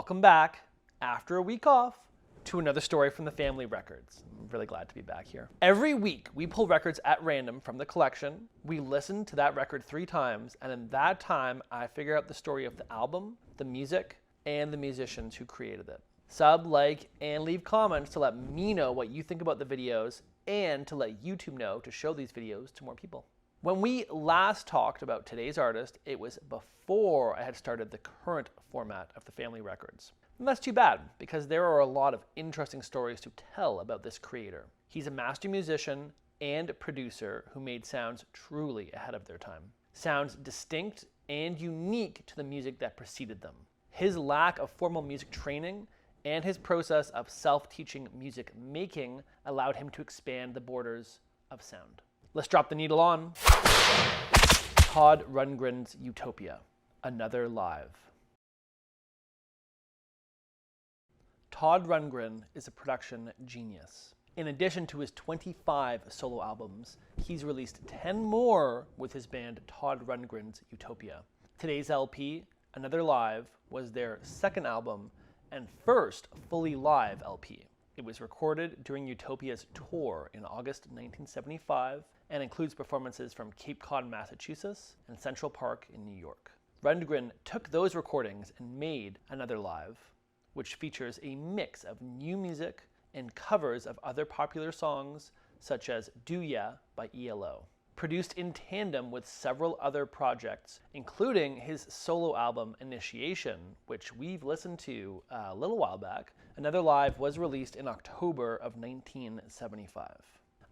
Welcome back, after a week off, to another story from the family records. I'm really glad to be back here. Every week, we pull records at random from the collection. We listen to that record 3 times, and in that time, I figure out the story of the album, the music, and the musicians who created it. Sub, like, and leave comments to let me know what you think about the videos and to let YouTube know to show these videos to more people. When we last talked about today's artist, it was before I had started the current format of the family records. And that's too bad, because there are a lot of interesting stories to tell about this creator. He's a master musician and producer who made sounds truly ahead of their time. Sounds distinct and unique to the music that preceded them. His lack of formal music training and his process of self-teaching music making allowed him to expand the borders of sound. Let's drop the needle on. Todd Rundgren's Utopia, Another Live. Todd Rundgren is a production genius. In addition to his 25 solo albums, he's released 10 more with his band Todd Rundgren's Utopia. Today's LP, Another Live, was their second album and first fully live LP. It was recorded during Utopia's tour in August 1975 and includes performances from Cape Cod, Massachusetts and Central Park in New York. Rundgren took those recordings and made Another Live, which features a mix of new music and covers of other popular songs such as Do Ya by ELO. Produced in tandem with several other projects, including his solo album Initiation, which we've listened to a little while back, Another Live was released in October of 1975.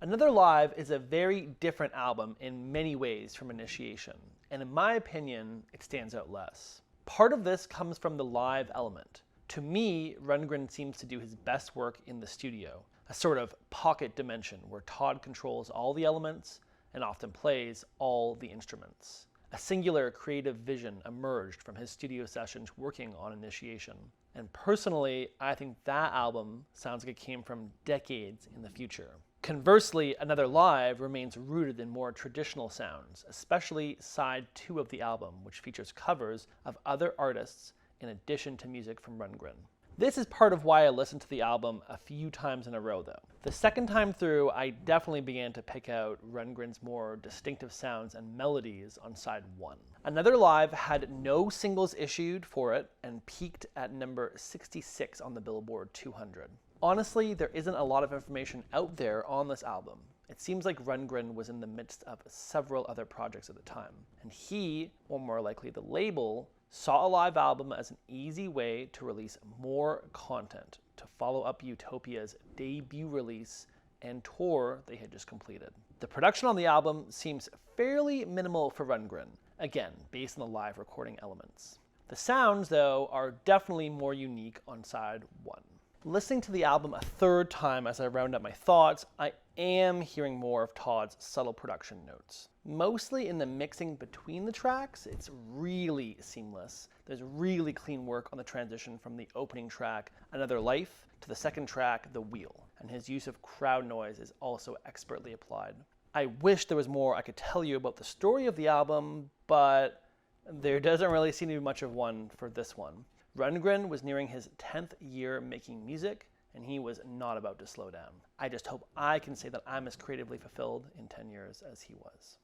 Another Live is a very different album in many ways from Initiation, and in my opinion, it stands out less. Part of this comes from the live element. To me, Rundgren seems to do his best work in the studio, a sort of pocket dimension where Todd controls all the elements and often plays all the instruments. A singular creative vision emerged from his studio sessions working on Initiation. And personally, I think that album sounds like it came from decades in the future. Conversely, Another Live remains rooted in more traditional sounds, especially side 2 of the album, which features covers of other artists in addition to music from Rundgren. This is part of why I listened to the album a few times in a row though. The second time through, I definitely began to pick out Rundgren's more distinctive sounds and melodies on side 1. Another Live had no singles issued for it and peaked at number 66 on the Billboard 200. Honestly, there isn't a lot of information out there on this album. It seems like Rundgren was in the midst of several other projects at the time, and he, or more likely the label, saw a live album as an easy way to release more content to follow up Utopia's debut release and tour they had just completed. The production on the album seems fairly minimal for Rundgren, again, based on the live recording elements. The sounds, though, are definitely more unique on side 1. Listening to the album a third time as I round up my thoughts, I am hearing more of Todd's subtle production notes. Mostly in the mixing between the tracks, it's really seamless. There's really clean work on the transition from the opening track, Another Life, to the second track, The Wheel, and his use of crowd noise is also expertly applied. I wish there was more I could tell you about the story of the album, but there doesn't really seem to be much of one for this one. Rundgren was nearing his 10th year making music, and he was not about to slow down. I just hope I can say that I'm as creatively fulfilled in 10 years as he was.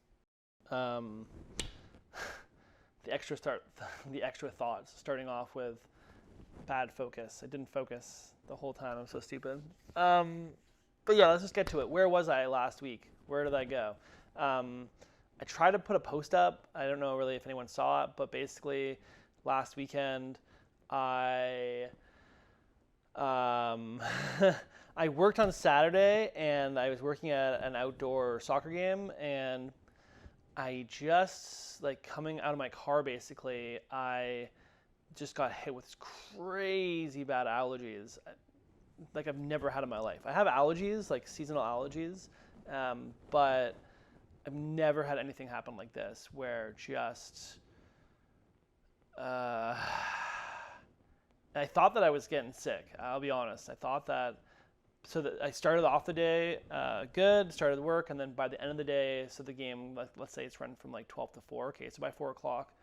The extra thoughts, starting off with bad focus. I didn't focus the whole time, I'm so stupid. But yeah, let's just get to it. Where was I last week? Where did I go? I tried to put a post up. I don't know really if anyone saw it, but basically last weekend, I worked on Saturday and I was working at an outdoor soccer game, and I just, coming out of my car basically, I just got hit with crazy bad allergies like I've never had in my life. I have allergies, like seasonal allergies, but I've never had anything happen like this where just I thought that I was getting sick. I'll be honest. I thought that, I started off the day good, started work, and then by the end of the day, so the game, let's say it's run from 12 to 4. Okay, so by 4 o'clock,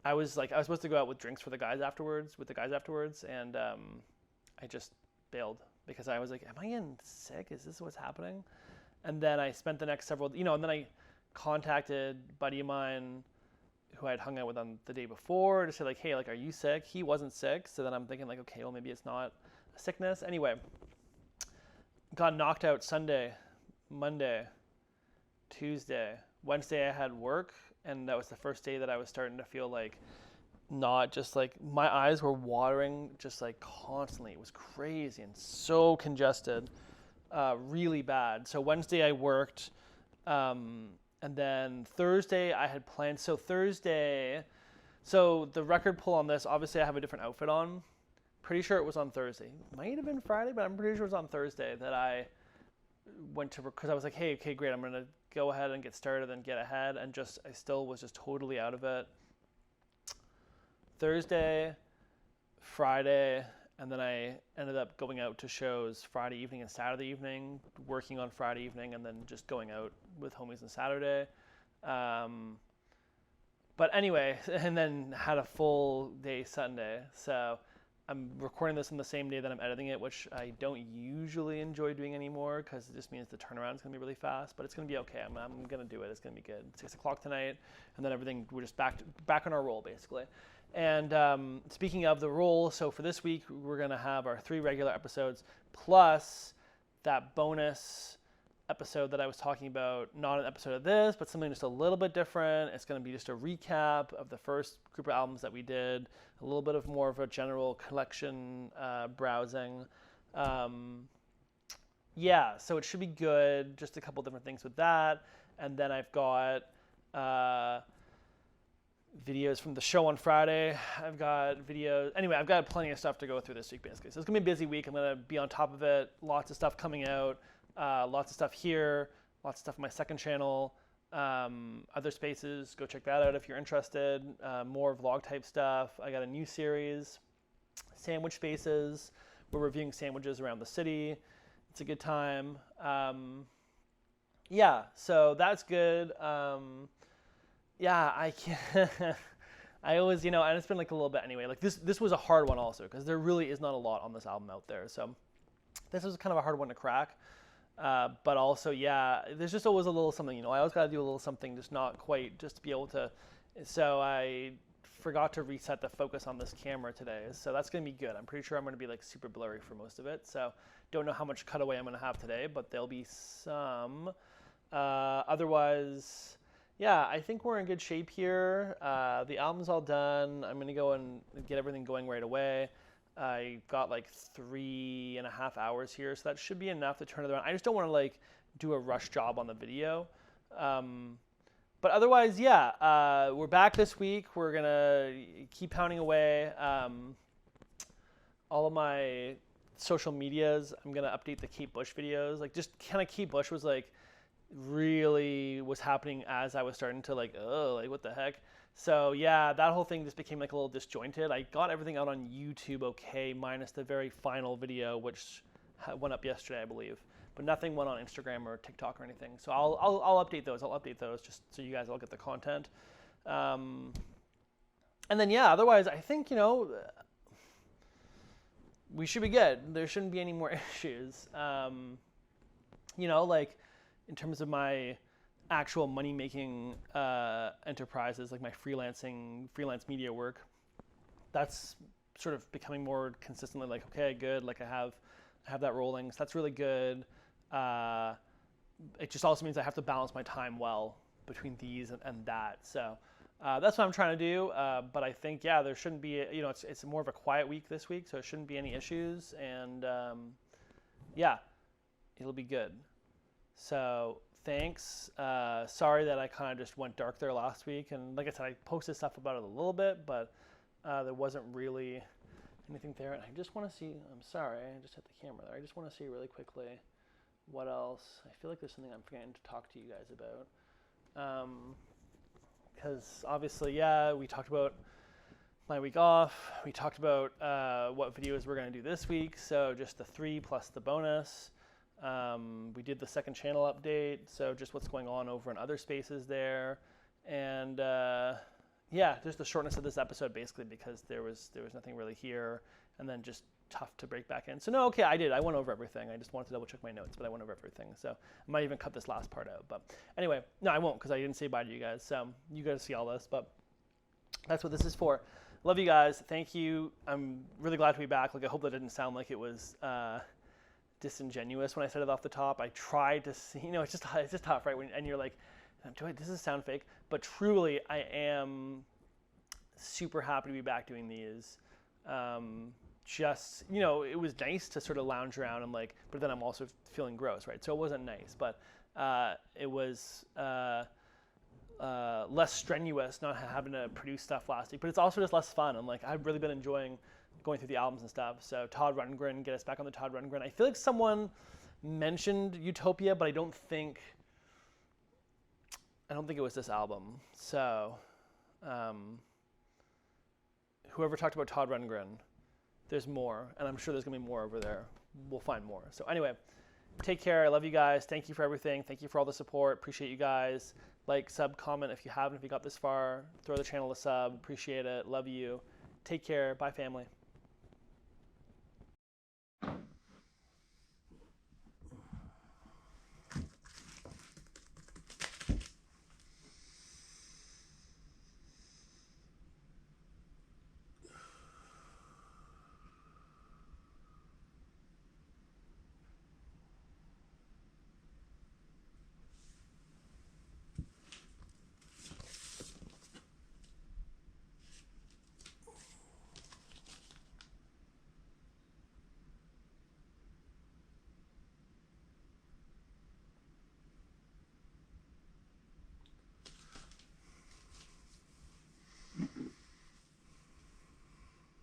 I was supposed to go out with drinks for the guys afterwards, and I just bailed because I was like, am I getting sick? Is this what's happening? And then I spent the next several, and then I contacted a buddy of mine who I had hung out with on the day before to say like, hey, like, are you sick? He wasn't sick. So then I'm thinking like, okay, well, maybe it's not a sickness. Anyway, got knocked out Sunday, Monday, Tuesday, Wednesday I had work. And that was the first day that I was starting to feel like not just like my eyes were watering just like constantly. It was crazy and so congested, really bad. So Wednesday I worked, and then Thursday I had planned. So the record pull on this, obviously I have a different outfit on. Pretty sure it was on Thursday. Might have been Friday, but I'm pretty sure it was on Thursday that I went to, because I was like, hey, okay, great, I'm going to go ahead and get started and get ahead, and I still was just totally out of it. Thursday, Friday, and then I ended up going out to shows Friday evening and Saturday evening, working on Friday evening, and then just going out with homies on Saturday. But anyway, and then had a full day Sunday. So I'm recording this on the same day that I'm editing it, which I don't usually enjoy doing anymore because it just means the turnaround is going to be really fast, but it's going to be okay. I'm going to do it. It's going to be good. 6 o'clock tonight, and then everything, we're just back on our roll, basically. And speaking of the roll, so for this week, we're going to have our 3 regular episodes, plus that bonus episode that I was talking about, not an episode of this, but something just a little bit different. It's going to be just a recap of the first group of albums that we did, a little bit of more of a general collection browsing. Yeah, so it should be good. Just a couple different things with that. And then I've got videos from the show on Friday. I've got videos. Anyway, I've got plenty of stuff to go through this week, basically. So it's going to be a busy week. I'm going to be on top of it. Lots of stuff coming out. Lots of stuff here, lots of stuff on my second channel, other spaces. Go check that out if you're interested. More vlog type stuff. I got a new series, Sandwich Spaces. We're reviewing sandwiches around the city. It's a good time. Yeah, so that's good. Yeah, I can't. I always, and it's been like a little bit anyway. Like this was a hard one also because there really is not a lot on this album out there. So this was kind of a hard one to crack. But also, yeah, there's just always a little something, I always got to do a little something, just not quite, just to be able to. So I forgot to reset the focus on this camera today. So that's going to be good. I'm pretty sure I'm going to be like super blurry for most of it. So don't know how much cutaway I'm going to have today, but there'll be some. Otherwise, yeah, I think we're in good shape here. The album's all done. I'm going to go and get everything going right away. I got like 3.5 hours here, so that should be enough to turn it around. I just don't want to like do a rush job on the video. But otherwise, yeah, we're back this week. We're going to keep pounding away. All of my social medias, I'm going to update the Kate Bush videos. Like just kind of Kate Bush was like really was happening as I was starting to like, oh, like what the heck? So yeah, that whole thing just became like a little disjointed. I got everything out on YouTube okay, minus the very final video, which went up yesterday, I believe. But nothing went on Instagram or TikTok or anything. So I'll update those. I'll update those just so you guys all get the content. And then yeah, otherwise I think we should be good. There shouldn't be any more issues. Like in terms of my actual money-making enterprises, like my freelance media work, that's sort of becoming more consistently like, okay, good, like I have that rolling, so that's really good. It just also means I have to balance my time well between these and that, so that's what I'm trying to do, but I think, yeah, there shouldn't be, it's more of a quiet week this week, so it shouldn't be any issues, and yeah, it'll be good. So thanks. Sorry that I kind of just went dark there last week. And like I said, I posted stuff about it a little bit, but there wasn't really anything there. And I just want to see, I'm sorry, I just hit the camera there. I just want to see really quickly what else. I feel like there's something I'm forgetting to talk to you guys about. Because obviously, yeah, we talked about my week off. We talked about what videos we're going to do this week. So just the 3 plus the bonus. We did the second channel update, so just what's going on over in other spaces there. And yeah, just the shortness of this episode basically because there was nothing really here, and then just tough to break back in. So no, okay, I went over everything. I just wanted to double check my notes, but I went over everything. So I might even cut this last part out. But anyway, no, I won't because I didn't say bye to you guys. So you guys see all this, but that's what this is for. Love you guys. Thank you. I'm really glad to be back. Like I hope that didn't sound like it was disingenuous when I said it off the top. I tried to see, it's just tough, right? And you're like, does this sound fake? But truly, I am super happy to be back doing these. Just, it was nice to sort of lounge around and but then I'm also feeling gross, right? So it wasn't nice, but it was less strenuous not having to produce stuff last week, but it's also just less fun. And I've really been enjoying going through the albums and stuff. So Todd Rundgren, get us back on the Todd Rundgren. I feel like someone mentioned Utopia, but I don't think it was this album. So whoever talked about Todd Rundgren, there's more, and I'm sure there's gonna be more over there. We'll find more. So anyway, take care. I love you guys. Thank you for everything. Thank you for all the support. Appreciate you guys. Like, sub, comment if you haven't, if you got this far. Throw the channel a sub. Appreciate it. Love you. Take care. Bye, family.